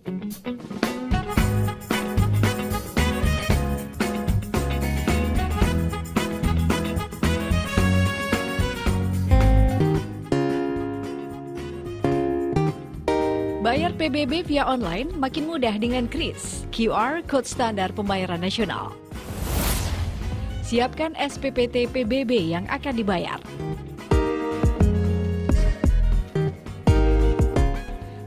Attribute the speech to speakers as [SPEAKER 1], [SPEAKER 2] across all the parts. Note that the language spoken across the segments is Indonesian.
[SPEAKER 1] Bayar PBB via online makin mudah dengan KRIS, QR Code Standar Pembayaran Nasional. Siapkan SPPT PBB yang akan dibayar.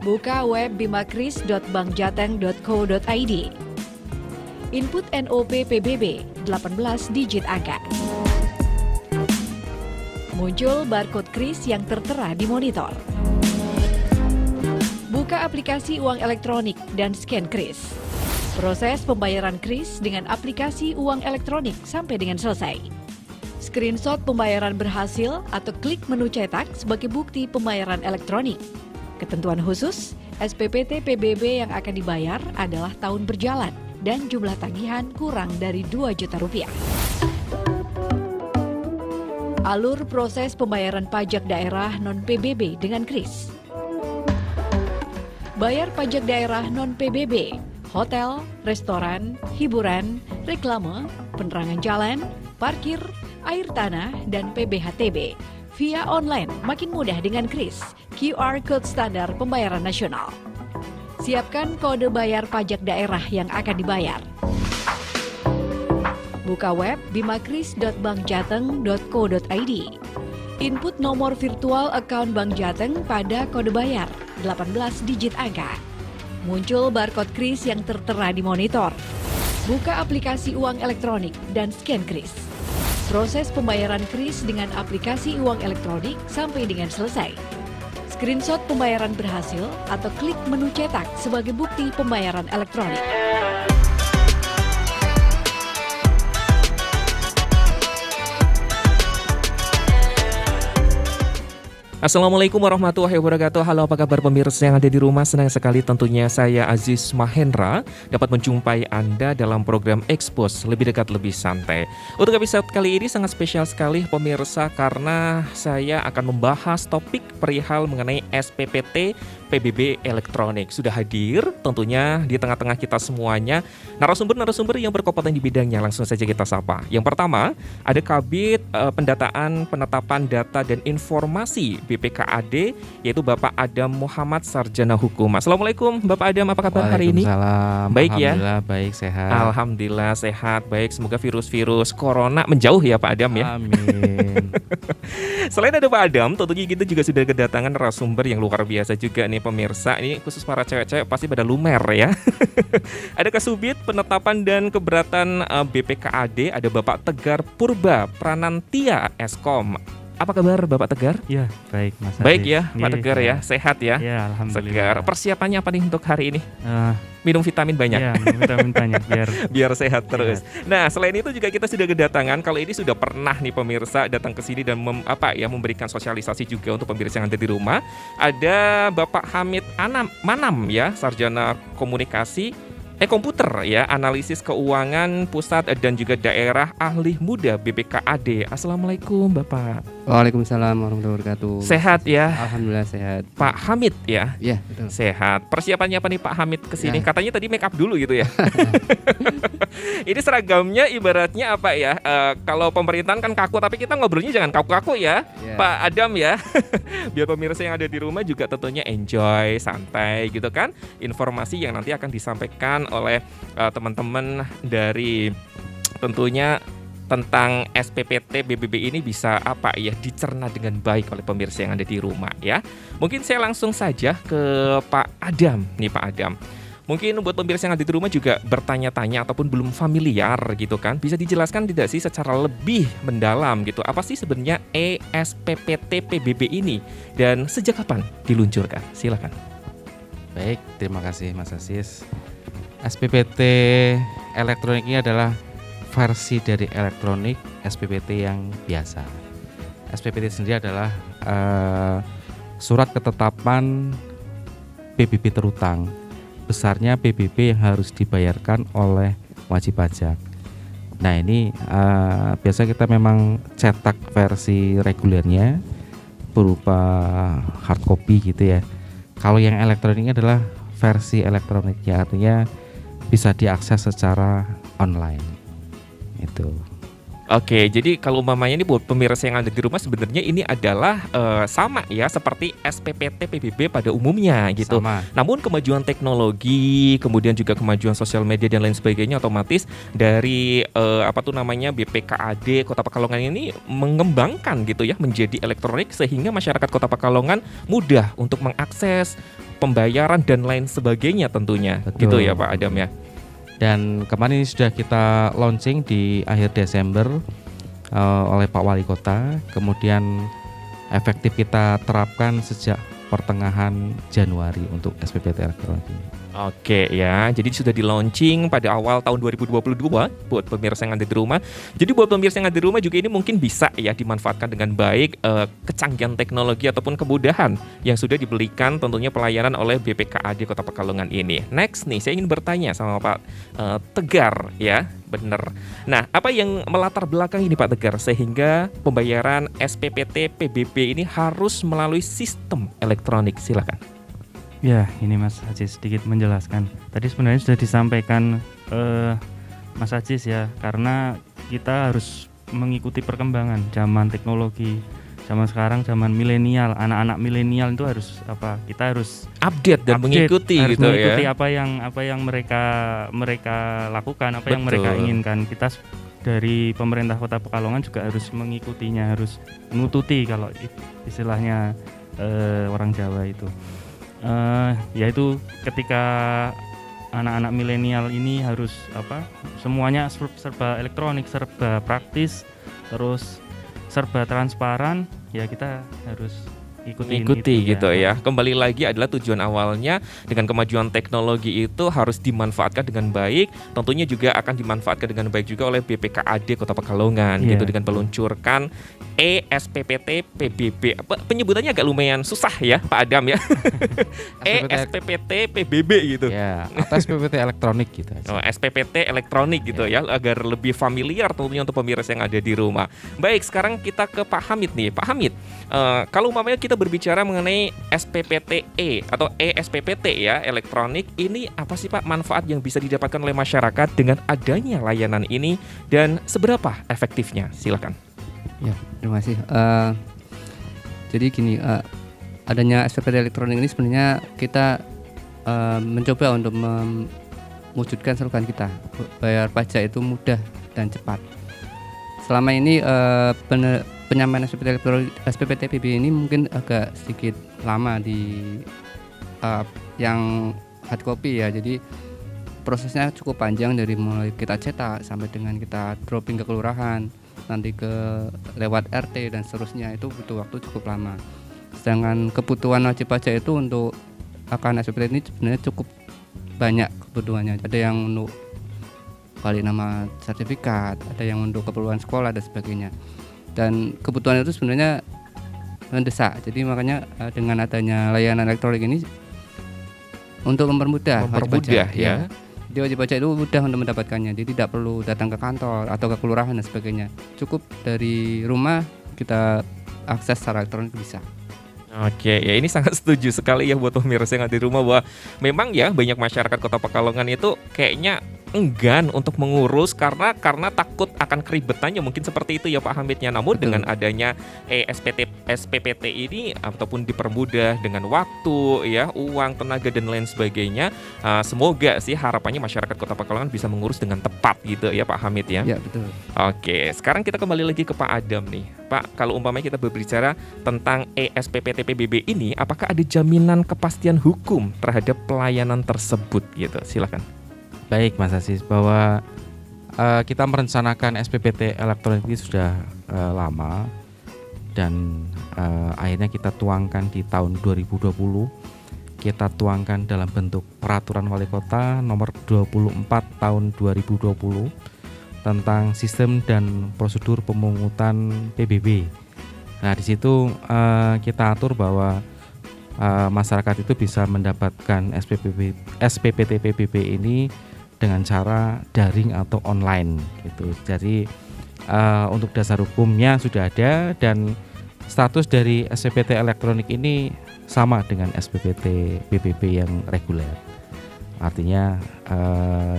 [SPEAKER 1] Buka web bimakris.bankjateng.co.id. Input NOP PBB 18 digit angka. Muncul barcode KRIS yang tertera di monitor. Buka aplikasi uang elektronik dan scan KRIS. Proses pembayaran KRIS dengan aplikasi uang elektronik sampai dengan selesai. Screenshot pembayaran berhasil atau klik menu cetak sebagai bukti pembayaran elektronik. Ketentuan khusus, SPPT PBB yang akan dibayar adalah tahun berjalan dan jumlah tagihan kurang dari 2 juta rupiah. Alur proses pembayaran pajak daerah non-PBB dengan KRIS. Bayar pajak daerah non-PBB, hotel, restoran, hiburan, reklame, penerangan jalan, parkir, air tanah, dan PBHTB via online makin mudah dengan KRIS, QR Code Standar Pembayaran Nasional. Siapkan kode bayar pajak daerah yang akan dibayar. Buka web bimakris.bankjateng.co.id. Input nomor virtual account Bank Jateng pada kode bayar 18 digit angka. Muncul barcode KRIS yang tertera di monitor. Buka aplikasi uang elektronik dan scan KRIS. Proses pembayaran KRIS dengan aplikasi uang elektronik sampai dengan selesai. Screenshot pembayaran berhasil atau klik menu cetak sebagai bukti pembayaran elektronik.
[SPEAKER 2] Assalamualaikum warahmatullahi wabarakatuh. Halo, apa kabar pemirsa yang ada di rumah? Senang sekali tentunya saya Aziz Mahendra dapat menjumpai Anda dalam program Expose Lebih Dekat Lebih Santai. Untuk episode kali ini sangat spesial sekali pemirsa, karena saya akan membahas topik perihal mengenai SPPT PBB elektronik. Sudah hadir tentunya di tengah-tengah kita semuanya narasumber-narasumber yang berkompeten di bidangnya. Langsung saja kita sapa. Yang pertama ada Kabid Pendataan, Penetapan Data dan Informasi BPKAD, yaitu Bapak Adam Muhammad, Sarjana Hukum. Assalamualaikum Bapak Adam, apa kabar hari ini?
[SPEAKER 3] Waalaikumsalam.
[SPEAKER 2] Baik ya?
[SPEAKER 3] Alhamdulillah baik, sehat.
[SPEAKER 2] Alhamdulillah sehat, baik. Semoga virus-virus corona menjauh ya Pak Adam ya.
[SPEAKER 3] Amin.
[SPEAKER 2] Selain ada Pak Adam, tentunya kita juga sudah kedatangan narasumber yang luar biasa juga nih pemirsa. Ini khusus para cewek-cewek pasti pada lumer ya. Ada Kasubit Penetapan dan Keberatan BPKAD, ada Bapak Tegar Purba Pranantia Eskom. Apa kabar Bapak Tegar?
[SPEAKER 3] Ya, baik Mas.
[SPEAKER 2] Baik
[SPEAKER 3] Aziz.
[SPEAKER 2] ya Pak Tegar ya, sehat ya?
[SPEAKER 3] Ya, alhamdulillah.
[SPEAKER 2] Segar. Persiapannya apa nih untuk hari ini?
[SPEAKER 3] Eh,
[SPEAKER 2] Minum vitamin banyak.
[SPEAKER 3] Ya, vitamin banyak
[SPEAKER 2] biar sehat terus. Nah, selain itu juga kita sudah kedatangan, kalau ini sudah pernah nih pemirsa datang ke sini dan memberikan sosialisasi juga untuk pemirsa yang ada di rumah. Ada Bapak Hamid Manam ya, Sarjana Komputer ya, Analisis Keuangan Pusat dan juga Daerah, Ahli Muda BPKAD. Assalamualaikum Bapak.
[SPEAKER 4] Waalaikumsalam warahmatullahi wabarakatuh.
[SPEAKER 2] Sehat ya?
[SPEAKER 4] Alhamdulillah sehat.
[SPEAKER 2] Pak Hamid ya?
[SPEAKER 4] Iya, betul.
[SPEAKER 2] Sehat. Persiapannya apa nih Pak Hamid kesini?
[SPEAKER 4] Ya.
[SPEAKER 2] Katanya tadi make up dulu gitu ya. Ini seragamnya ibaratnya apa ya? Kalau pemerintahan kan kaku, tapi kita ngobrolnya jangan kaku-kaku ya,
[SPEAKER 4] Ya.
[SPEAKER 2] Pak Adam ya. Biar pemirsa yang ada di rumah juga tentunya enjoy, santai gitu kan. Informasi yang nanti akan disampaikan oleh teman-teman dari tentunya tentang SPPT BBB ini bisa dicerna dengan baik oleh pemirsa yang ada di rumah ya. Mungkin saya langsung saja ke Pak Adam nih Pak Adam. Mungkin buat pemirsa yang ada di rumah juga bertanya-tanya ataupun belum familiar gitu kan, bisa dijelaskan tidak sih secara lebih mendalam gitu, apa sih sebenarnya SPPT PBB ini dan sejak kapan diluncurkan? Silakan.
[SPEAKER 3] Baik, terima kasih Mas Aziz. SPPT elektronik ini adalah versi dari elektronik SPPT yang biasa. SPPT sendiri adalah surat ketetapan PBB terutang. Besarnya PBB yang harus dibayarkan oleh wajib pajak. Nah ini biasa kita memang cetak versi regulernya berupa hard copy gitu ya. Kalau yang elektroniknya adalah versi elektroniknya, artinya bisa diakses secara online. Itu.
[SPEAKER 2] Oke, jadi kalau umpamanya ini buat pemirsa yang ada di rumah sebenarnya ini adalah sama ya seperti SPPT PBB pada umumnya gitu.
[SPEAKER 3] Sama.
[SPEAKER 2] Namun kemajuan teknologi, kemudian juga kemajuan sosial media dan lain sebagainya otomatis dari BPKAD Kota Pekalongan ini mengembangkan gitu ya menjadi elektronik sehingga masyarakat Kota Pekalongan mudah untuk mengakses pembayaran dan lain sebagainya tentunya.
[SPEAKER 3] Betul.
[SPEAKER 2] Gitu ya Pak Adam ya.
[SPEAKER 3] Dan kemarin sudah kita launching di akhir Desember oleh Pak Wali Kota. Kemudian efektif kita terapkan sejak pertengahan Januari untuk SPPT elektronik ini.
[SPEAKER 2] Oke ya, jadi sudah di launching pada awal tahun 2022 buat pemirsa yang ada di rumah. Jadi buat pemirsa yang ada di rumah juga ini mungkin bisa ya dimanfaatkan dengan baik kecanggihan teknologi ataupun kemudahan yang sudah diberikan tentunya pelayanan oleh BPKAD Kota Pekalongan ini. Next nih, saya ingin bertanya sama Pak Tegar ya, bener. Nah, apa yang melatar belakang ini Pak Tegar sehingga pembayaran SPPT PBB ini harus melalui sistem elektronik? Silakan.
[SPEAKER 4] Ya, ini Mas Ajis sedikit menjelaskan. Tadi sebenarnya sudah disampaikan Mas Ajis ya, karena kita harus mengikuti perkembangan zaman teknologi. Zaman sekarang, zaman milenial, anak-anak milenial itu harus apa? Kita harus
[SPEAKER 2] Update dan mengikuti
[SPEAKER 4] harus
[SPEAKER 2] gitu
[SPEAKER 4] mengikuti
[SPEAKER 2] ya.
[SPEAKER 4] apa yang mereka lakukan, apa yang
[SPEAKER 2] Betul.
[SPEAKER 4] mereka inginkan. Kita dari pemerintah Kota Pekalongan juga harus mengikutinya, harus menututi kalau istilahnya orang Jawa itu. Yaitu ketika anak-anak milenial ini harus semuanya serba elektronik, serba praktis, terus serba transparan, ya kita harus
[SPEAKER 2] Ikuti gitu ya. Kembali lagi adalah tujuan awalnya dengan kemajuan teknologi itu harus dimanfaatkan dengan baik. Tentunya juga akan dimanfaatkan dengan baik juga oleh BPKAD Kota Pekalongan gitu dengan meluncurkan SPPT PBB. Penyebutannya agak lumayan susah ya Pak Adam ya. SPPT PBB gitu.
[SPEAKER 3] Ya, atau SPPT elektronik gitu aja.
[SPEAKER 2] Oh, SPPT elektronik gitu ya, agar lebih familiar tentunya untuk pemirsa yang ada di rumah. Baik, sekarang kita ke Pak Hamid nih. Pak Hamid, kalau umpamanya kita berbicara mengenai SPPT-E atau SPPT ya, elektronik, ini apa sih Pak manfaat yang bisa didapatkan oleh masyarakat dengan adanya layanan ini dan seberapa efektifnya? Silakan.
[SPEAKER 4] Ya, terima kasih. Jadi gini, adanya SPPT elektronik ini sebenarnya kita mencoba untuk mewujudkan slogan kita, bayar pajak itu mudah dan cepat. Selama ini penyampaian SPPT PBB ini mungkin agak sedikit lama di yang hard copy ya. Jadi prosesnya cukup panjang dari mulai kita cetak sampai dengan kita dropping ke kelurahan, nanti ke lewat RT dan seterusnya, itu butuh waktu cukup lama. Sedangkan kebutuhan wajib pajak itu untuk akan SPPT ini sebenarnya cukup banyak kebutuhannya. Ada yang untuk balik nama sertifikat, ada yang untuk keperluan sekolah dan sebagainya. Dan kebutuhan itu sebenarnya mendesak. Jadi makanya dengan adanya layanan elektronik ini untuk mempermudah wajib pajak,
[SPEAKER 2] ya.
[SPEAKER 4] Jadi wajib pajak itu mudah untuk mendapatkannya. Jadi tidak perlu datang ke kantor atau ke kelurahan dan sebagainya. Cukup dari rumah kita akses secara elektronik bisa.
[SPEAKER 2] Oke, ya ini sangat setuju sekali ya buat pemirsa yang ada di rumah bahwa memang ya banyak masyarakat Kota Pekalongan itu kayaknya enggan untuk mengurus karena takut akan keribetannya, mungkin seperti itu ya Pak Hamidnya. Namun
[SPEAKER 4] Betul.
[SPEAKER 2] dengan adanya SPPT ini ataupun dipermudah dengan waktu ya, uang, tenaga dan lain sebagainya, semoga sih harapannya masyarakat Kota Pekalongan bisa mengurus dengan tepat gitu ya Pak Hamid ya.
[SPEAKER 4] Ya, betul.
[SPEAKER 2] Oke, sekarang kita kembali lagi ke Pak Adam nih. Pak, kalau umpamanya kita berbicara tentang SPPT PBB ini, apakah ada jaminan kepastian hukum terhadap pelayanan tersebut gitu? Silakan.
[SPEAKER 3] Baik Mas Aziz, bahwa kita merencanakan SPPT elektronik ini sudah lama dan akhirnya kita tuangkan di tahun 2020. Kita tuangkan dalam bentuk peraturan wali kota nomor 24 tahun 2020 tentang sistem dan prosedur pemungutan PBB. Nah, di situ kita atur bahwa masyarakat itu bisa mendapatkan SPPT PBB ini dengan cara daring atau online gitu. Jadi untuk dasar hukumnya sudah ada dan status dari SPPT elektronik ini sama dengan SPPT PBB yang reguler. Artinya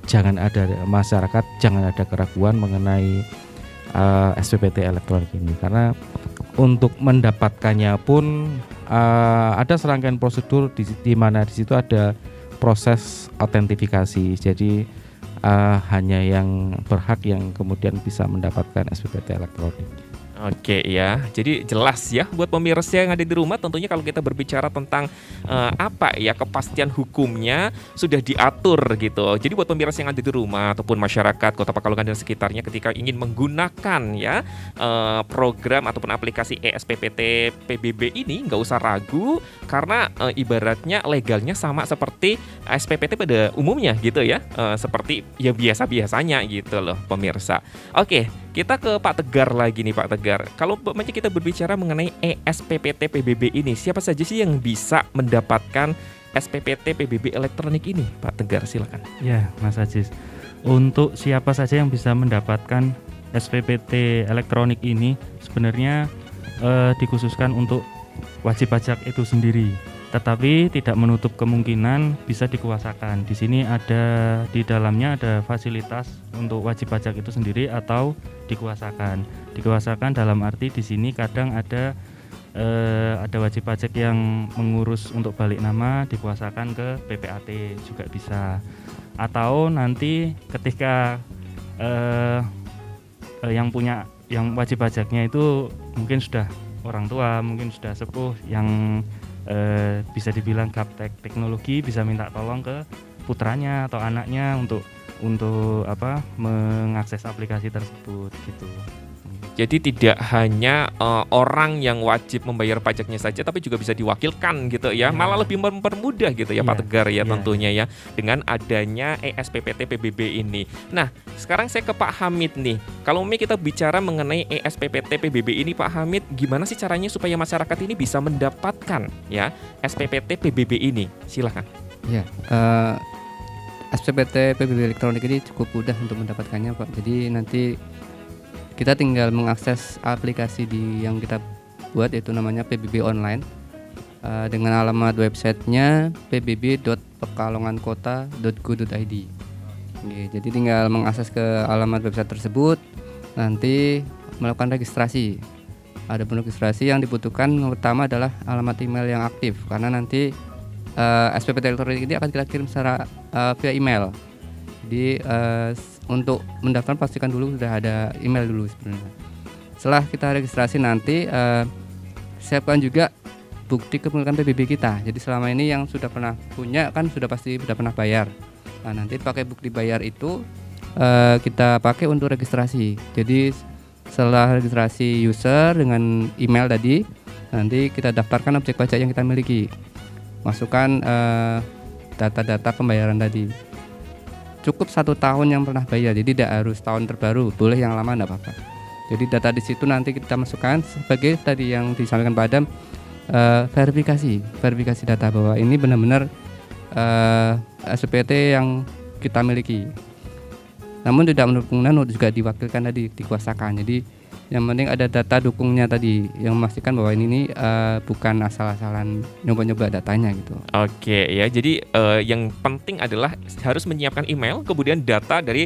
[SPEAKER 3] jangan ada keraguan mengenai SPPT elektronik ini, karena untuk mendapatkannya pun ada serangkaian prosedur di mana di situ ada proses autentifikasi. Jadi hanya yang berhak yang kemudian bisa mendapatkan SPPT elektronik.
[SPEAKER 2] Oke ya, jadi jelas ya buat pemirsa yang ada di rumah, tentunya kalau kita berbicara tentang kepastian hukumnya sudah diatur gitu. Jadi buat pemirsa yang ada di rumah ataupun masyarakat Kota Pekalongan dan sekitarnya ketika ingin menggunakan program ataupun aplikasi eSPPT PBB ini nggak usah ragu, karena ibaratnya legalnya sama seperti SPPT pada umumnya gitu ya, seperti ya biasa-biasanya gitu loh pemirsa. Oke, kita ke Pak Tegar lagi nih Pak Tegar. Kalau kita berbicara mengenai eSPPT PBB ini, siapa saja sih yang bisa mendapatkan SPPT PBB elektronik ini, Pak Tegar? Silakan.
[SPEAKER 5] Ya, Mas Ajis. Untuk siapa saja yang bisa mendapatkan SPPT elektronik ini, sebenarnya dikhususkan untuk wajib pajak itu sendiri. Tetapi tidak menutup kemungkinan bisa dikuasakan. Di sini di dalamnya ada fasilitas untuk wajib pajak itu sendiri atau dikuasakan. Dikuasakan dalam arti di sini kadang ada wajib pajak yang mengurus untuk balik nama, dikuasakan ke PPAT juga bisa. Atau nanti ketika yang wajib pajaknya itu mungkin sudah orang tua, mungkin sudah sepuh, yang bisa dibilang gaptek teknologi, bisa minta tolong ke putranya atau anaknya untuk mengakses aplikasi tersebut gitu.
[SPEAKER 2] Jadi tidak hanya orang yang wajib membayar pajaknya saja, tapi juga bisa diwakilkan gitu ya. Malah lebih mempermudah gitu ya Pak Tegar ya tentunya ya, dengan adanya eSPPT PBB ini. Nah, sekarang saya ke Pak Hamid nih. Kalau kita bicara mengenai eSPPT PBB ini Pak Hamid, gimana sih caranya supaya masyarakat ini bisa mendapatkan ya SPPT PBB ini? Silakan.
[SPEAKER 4] Ya, SPPT PBB elektronik ini cukup mudah untuk mendapatkannya Pak. Jadi nanti kita tinggal mengakses aplikasi yang kita buat, yaitu namanya PBB Online, dengan alamat websitenya pbb.pekalongankota.go.id. Jadi tinggal mengakses ke alamat website tersebut, nanti melakukan registrasi. Ada registrasi yang dibutuhkan pertama adalah alamat email yang aktif, karena nanti SPPT elektronik ini akan kita kirim secara via email. Jadi untuk mendaftar pastikan dulu sudah ada email dulu sebenarnya. Setelah kita registrasi nanti siapkan juga bukti kepemilikan PBB kita. Jadi selama ini yang sudah pernah punya kan sudah pasti sudah pernah bayar. Nah, nanti pakai bukti bayar itu kita pakai untuk registrasi. Jadi setelah registrasi user dengan email tadi, nanti kita daftarkan objek pajak yang kita miliki. Masukkan data-data pembayaran tadi. Cukup 1 tahun yang pernah bayar, jadi tidak harus tahun terbaru, boleh yang lama tidak apa-apa. Jadi data di situ nanti kita masukkan sebagai tadi yang disampaikan Pak Adam, verifikasi data bahwa ini benar-benar SPPT yang kita miliki. Namun tidak menutup kemungkinan juga diwakilkan tadi, dikuasakan. Jadi yang penting ada data dukungnya tadi yang memastikan bahwa ini bukan asal-asalan nyoba-nyoba datanya gitu.
[SPEAKER 2] Oke ya, jadi yang penting adalah harus menyiapkan email, kemudian data dari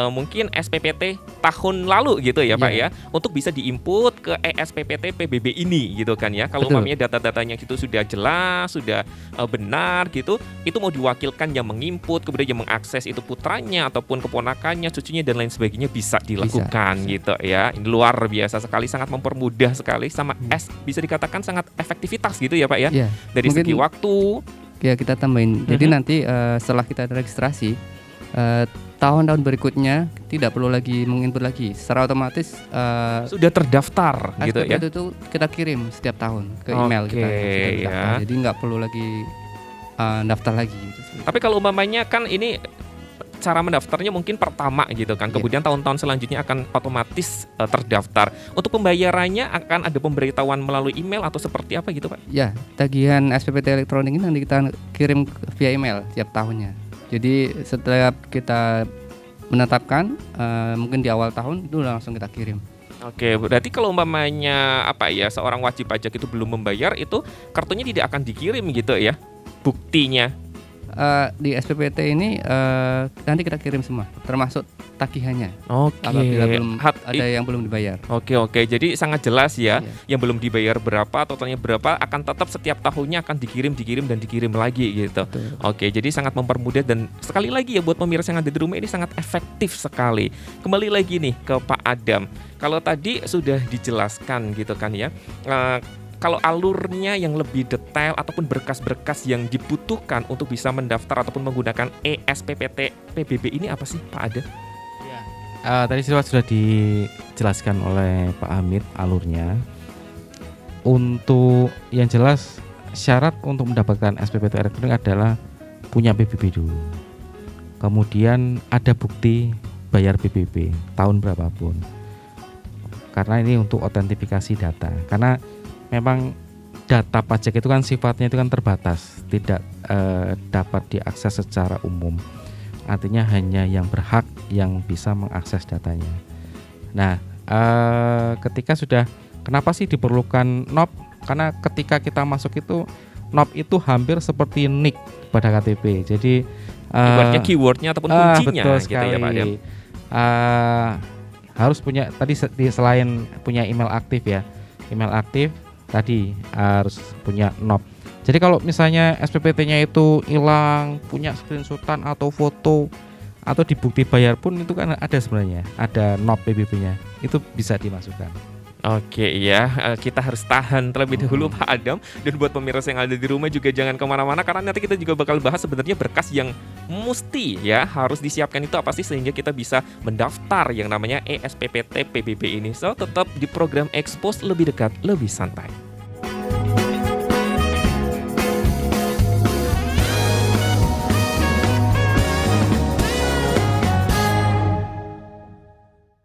[SPEAKER 2] mungkin SPPT tahun lalu gitu ya Pak ya, untuk bisa diinput ke eSPPT PBB ini gitu kan ya. Kalau umpamanya data-datanya itu sudah jelas, sudah benar gitu, itu mau diwakilkan yang menginput, kemudian yang mengakses itu putranya ataupun keponakannya, cucunya dan lain sebagainya bisa dilakukan gitu ya. Ini luar biasa sekali, sangat mempermudah sekali, sama bisa dikatakan sangat efektivitas gitu ya Pak ya, dari mungkin segi waktu.
[SPEAKER 4] Ya kita tambahin. Jadi nanti setelah kita registrasi, tahun-tahun berikutnya tidak perlu lagi menginput lagi, secara otomatis
[SPEAKER 2] sudah terdaftar gitu ya.
[SPEAKER 4] Itu kita kirim setiap tahun ke email kita. Ya. Jadi nggak perlu lagi daftar lagi. Gitu.
[SPEAKER 2] Tapi kalau umpamanya kan ini cara mendaftarnya mungkin pertama gitu kan, kemudian tahun-tahun selanjutnya akan otomatis terdaftar. Untuk pembayarannya akan ada pemberitahuan melalui email atau seperti apa gitu Pak?
[SPEAKER 4] Ya, tagihan SPPT elektronik ini nanti kita kirim via email tiap tahunnya. Jadi setiap kita menetapkan mungkin di awal tahun itu langsung kita kirim.
[SPEAKER 2] Oke, berarti kalau umpamanya seorang wajib pajak itu belum membayar, itu kartunya tidak akan dikirim gitu ya, buktinya?
[SPEAKER 4] Di SPPT ini nanti kita kirim semua, termasuk tagihannya.
[SPEAKER 2] Oke.
[SPEAKER 4] Apabila belum
[SPEAKER 2] Hat-
[SPEAKER 4] ada yang belum dibayar.
[SPEAKER 2] Oke, jadi sangat jelas ya.
[SPEAKER 4] Iya.
[SPEAKER 2] Yang belum dibayar berapa, totalnya berapa, akan tetap setiap tahunnya akan dikirim lagi gitu.
[SPEAKER 4] Betul.
[SPEAKER 2] Oke, jadi sangat mempermudah dan sekali lagi ya buat pemirsa yang ada di rumah ini sangat efektif sekali. Kembali lagi nih ke Pak Adam. Kalau tadi sudah dijelaskan gitu kan ya. Kalau alurnya yang lebih detail ataupun berkas-berkas yang dibutuhkan untuk bisa mendaftar ataupun menggunakan ESPPT PBB ini apa sih Pak Adam?
[SPEAKER 3] Tadi sudah dijelaskan oleh Pak Hamid alurnya. Untuk yang jelas syarat untuk mendapatkan SPPT elektronik adalah punya PBB dulu. Kemudian ada bukti bayar PBB tahun berapapun. Karena ini untuk otentifikasi data. Karena memang data pajak itu kan sifatnya itu kan terbatas, tidak dapat diakses secara umum. Artinya hanya yang berhak yang bisa mengakses datanya. Nah, ketika sudah, kenapa sih diperlukan NOP? Karena ketika kita masuk itu NOP itu hampir seperti NIK pada KTP. Jadi
[SPEAKER 2] Ibaratnya keywordnya ataupun kuncinya
[SPEAKER 3] betul
[SPEAKER 2] gitu
[SPEAKER 3] sekali.
[SPEAKER 2] ya Pak Adam.
[SPEAKER 3] Harus punya tadi selain punya email aktif ya, email aktif tadi harus punya NOP. Jadi kalau misalnya SPPT-nya itu hilang, punya screenshotan atau foto atau di bukti bayar pun itu kan ada sebenarnya, ada NOP PBB-nya. Itu bisa dimasukkan.
[SPEAKER 2] Oke ya, kita harus tahan terlebih dahulu Pak Adam. Dan buat pemirsa yang ada di rumah juga jangan kemana-mana, karena nanti kita juga bakal bahas sebenarnya berkas yang mesti ya harus disiapkan itu apa sih sehingga kita bisa mendaftar yang namanya ESPPT PBB ini. So tetap di program Expose lebih dekat, lebih santai.